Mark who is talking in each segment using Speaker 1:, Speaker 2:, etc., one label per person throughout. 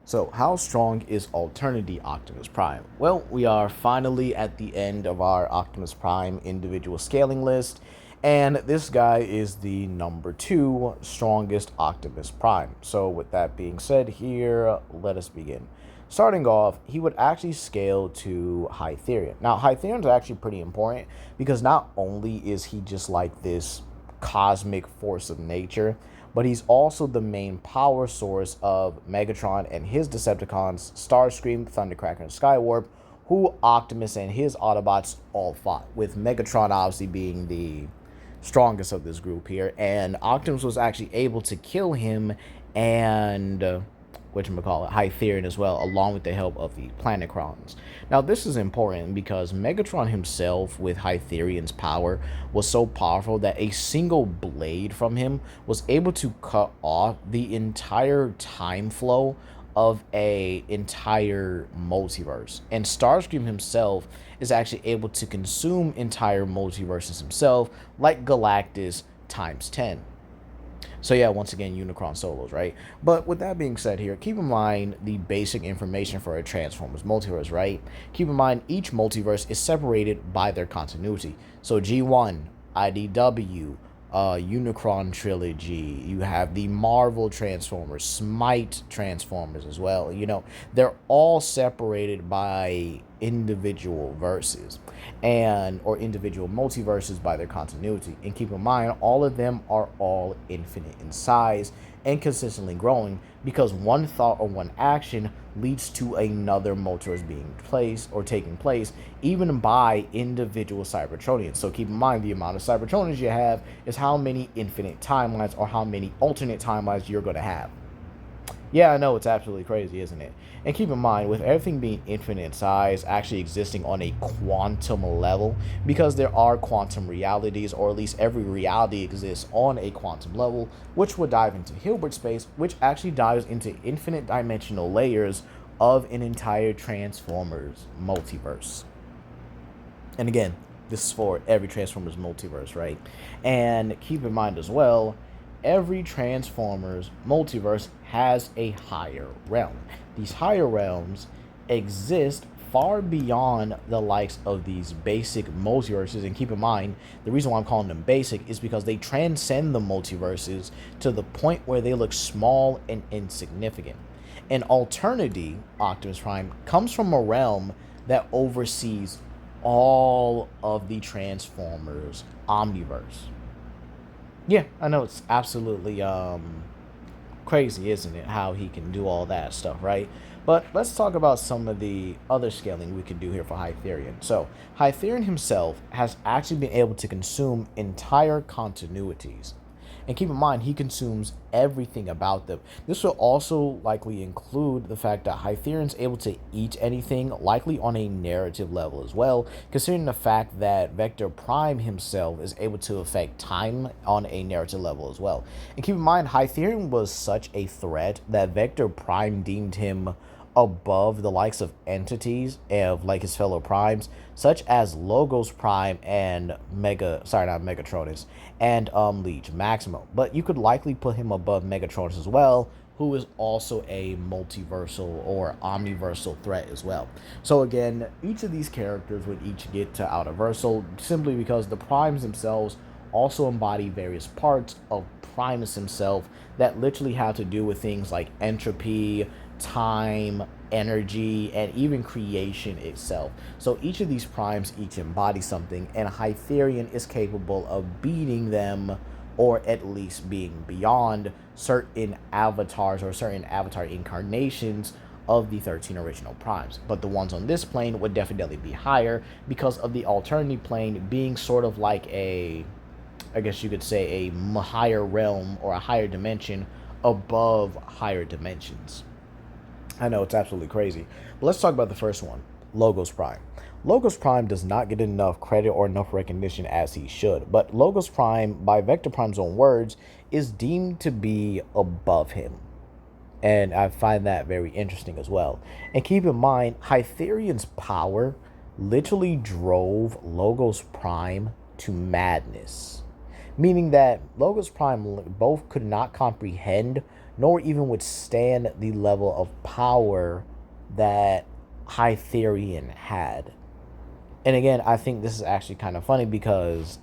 Speaker 1: So, how strong is Alternity Optimus Prime? Well, we are finally at the end of our Optimus Prime individual scaling list, and this guy is the number 2 strongest Optimus Prime. So, with that being said, here, let us begin. Starting off, he would actually scale to Hytherion. Now, Hytherion is actually pretty important because not only is he just like this cosmic force of nature, but he's also the main power source of Megatron and his Decepticons, Starscream, Thundercracker, and Skywarp, who Optimus and his Autobots all fought, with Megatron obviously being the strongest of this group here, and Optimus was actually able to kill him and whatchamacallit, Hytherion as well, along with the help of the Planetcrons. Now, this is important because Megatron himself, with Hytherion's power, was so powerful that a single blade from him was able to cut off the entire time flow of a entire multiverse. And Starscream himself is actually able to consume entire multiverses himself, like Galactus times 10. So yeah, once again, Unicron solos, right? But with that being said here, keep in mind the basic information for a Transformers multiverse, right? Keep in mind each multiverse is separated by their continuity. So G1, IDW, Unicron trilogy, you have the Marvel Transformers, Smite Transformers as well. They're all separated by individual verses or individual multiverses by their continuity. And keep in mind, all of them are all infinite in size and consistently growing because one thought or one action leads to another multiverse being placed or taking place, even by individual Cybertronians. So keep in mind, the amount of Cybertronians you have is how many infinite timelines or how many alternate timelines you're going to have. Yeah, I know, it's absolutely crazy, isn't it? And keep in mind, with everything being infinite in size, actually existing on a quantum level, because there are quantum realities, or at least every reality exists on a quantum level, which would dive into Hilbert space, which actually dives into infinite dimensional layers of an entire Transformers multiverse. And again, this is for every Transformers multiverse, right? And keep in mind as well, every Transformers multiverse has a higher realm. These higher realms exist far beyond the likes of these basic multiverses. And keep in mind, the reason why I'm calling them basic is because they transcend the multiverses to the point where they look small and insignificant. And Alternity, Optimus Prime, comes from a realm that oversees all of the Transformers omniverse. Yeah, I know, it's absolutely crazy, isn't it, how he can do all that stuff, right? But let's talk about some of the other scaling we can do here for Hytherion. So, Hytherion himself has actually been able to consume entire continuities. And keep in mind, he consumes everything about them. This will also likely include the fact that Hytherion's able to eat anything, likely on a narrative level as well, considering the fact that Vector Prime himself is able to affect time on a narrative level as well. And keep in mind, Hytherion was such a threat that Vector Prime deemed him above the likes of entities of like his fellow primes, such as Logos Prime and not Megatronus, and Leech Maximo. But you could likely put him above Megatronus as well, who is also a multiversal or omniversal threat as well. So again, each of these characters would each get to Outerversal simply because the primes themselves also embody various parts of Primus himself that literally have to do with things like entropy, time, energy, and even creation itself. So each of these primes each embody something, and Hytherion is capable of beating them, or at least being beyond certain avatars or certain avatar incarnations of the 13 original primes. But the ones on this plane would definitely be higher because of the Alternity plane being sort of like I guess you could say, a higher realm or a higher dimension above higher dimensions. I know, it's absolutely crazy. But let's talk about the first one, Logos Prime. Logos Prime does not get enough credit or enough recognition as he should, but Logos Prime, by Vector Prime's own words, is deemed to be above him. And I find that very interesting as well. And keep in mind, Hytherion's power literally drove Logos Prime to madness. Meaning that Logos Prime both could not comprehend nor even withstand the level of power that Hytherion had. And again, I think this is actually kind of funny because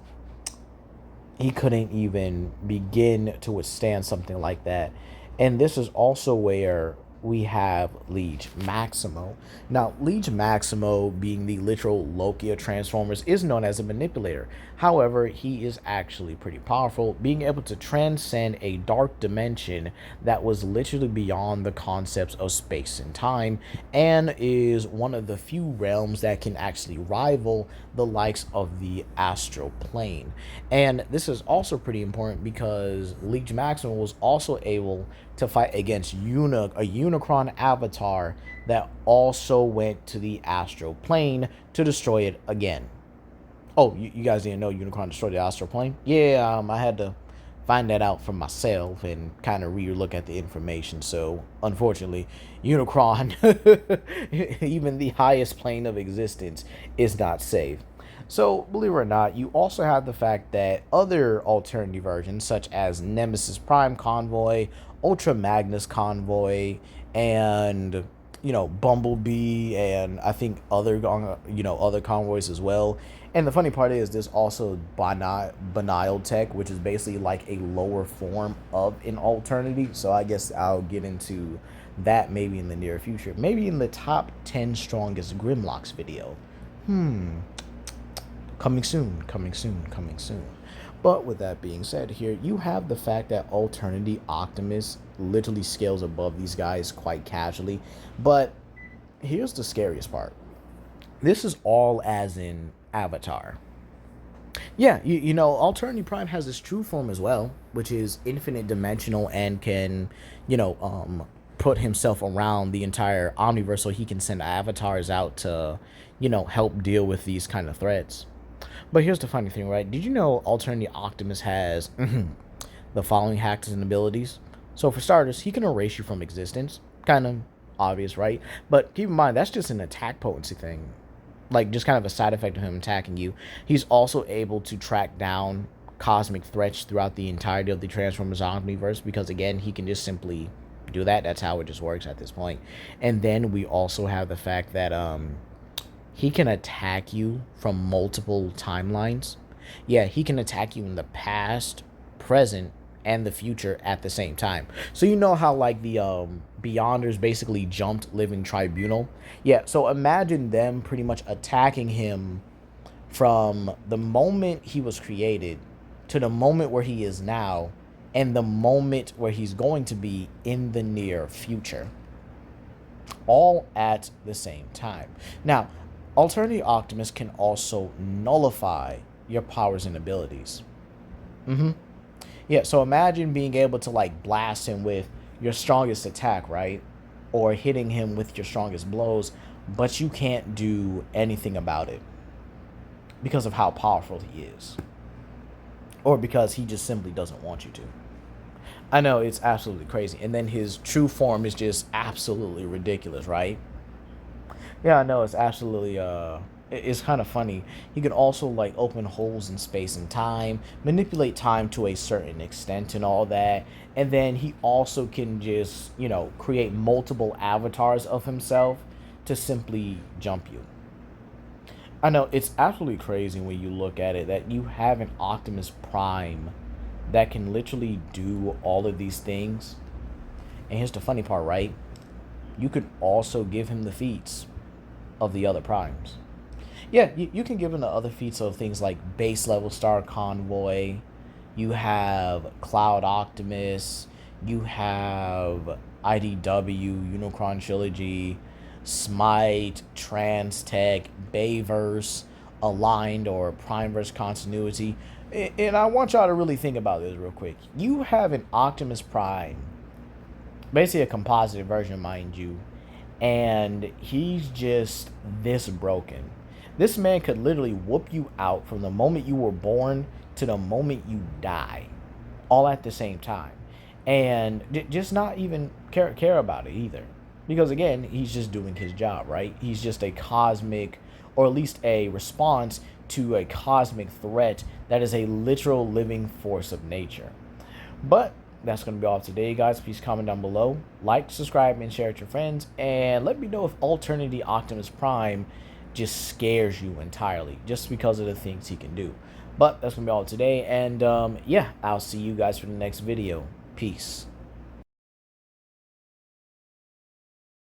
Speaker 1: he couldn't even begin to withstand something like that. And this is also where we have Liege Maximo. Now, Liege Maximo, being the literal Loki of Transformers, is known as a manipulator. However, he is actually pretty powerful, being able to transcend a dark dimension that was literally beyond the concepts of space and time, and is one of the few realms that can actually rival the likes of the astral plane. And this is also pretty important because Liege Maximo was also able to fight against a Unicron avatar that also went to the astral plane to destroy it again. Oh, you guys didn't know Unicron destroyed the astral plane? Yeah, I had to find that out for myself and kind of re-look at the information. So, unfortunately, Unicron, even the highest plane of existence, is not safe. So, believe it or not, you also have the fact that other Alternity versions, such as Nemesis Prime Convoy, Ultra Magnus Convoy, and Bumblebee, and I think other convoys as well. And the funny part is there's also Banile Tech, which is basically like a lower form of an Alternity. So I guess I'll get into that maybe in the near future, maybe in the top 10 strongest Grimlocks video. Coming soon, coming soon, coming soon. But with that being said, here you have the fact that Alternity Optimus literally scales above these guys quite casually. But here's the scariest part. This is all as in Avatar. Yeah, Alternity Prime has this true form as well, which is infinite dimensional and can, put himself around the entire omniverse so he can send avatars out to, help deal with these kind of threats. But here's the funny thing, right? Did you know Alternity Optimus has the following hacks and abilities? So for starters, he can erase you from existence. Kind of obvious, right? But keep in mind, that's just an attack potency thing. Like, just kind of a side effect of him attacking you. He's also able to track down cosmic threats throughout the entirety of the Transformers Omniverse because, again, he can just simply do that. That's how it just works at this point. And then we also have the fact that he can attack you from multiple timelines. Yeah, he can attack you in the past, present, and the future at the same time. So you know how like the Beyonders basically jumped Living Tribunal? Yeah, so imagine them pretty much attacking him from the moment he was created to the moment where he is now and the moment where he's going to be in the near future. All at the same time. Now, Alternity Optimus can also nullify your powers and abilities. Yeah, so imagine being able to like blast him with your strongest attack, right? Or hitting him with your strongest blows, but you can't do anything about it because of how powerful he is. Or because he just simply doesn't want you to. I know, it's absolutely crazy. And then his true form is just absolutely ridiculous, right? Yeah, I know, it's absolutely it's kind of funny. He can also like open holes in space and time, manipulate time to a certain extent and all that. And then he also can just, create multiple avatars of himself to simply jump you. I know, it's absolutely crazy when you look at it that you have an Optimus Prime that can literally do all of these things. And here's the funny part, right? You could also give him the feats of the other primes. Yeah, you can give him the other feats of things like base level Star Convoy. You have Cloud Optimus. You have IDW, Unicron Trilogy, Smite, Trans Tech, Bayverse, Aligned or Primeverse Continuity. And I want y'all to really think about this real quick. You have an Optimus Prime, basically a composite version, mind you, and he's just this broken. This man could literally whoop you out from the moment you were born to the moment you die, all at the same time, and just not even care about it either. Because again, he's just doing his job, right? He's just a cosmic, or at least a response to a cosmic threat that is a literal living force of nature. But that's going to be all today, guys. Please comment down below, like, subscribe, and share with your friends, and let me know if Alternity Optimus Prime just scares you entirely, just because of the things he can do. But that's going to be all today, and yeah, I'll see you guys for the next video. Peace.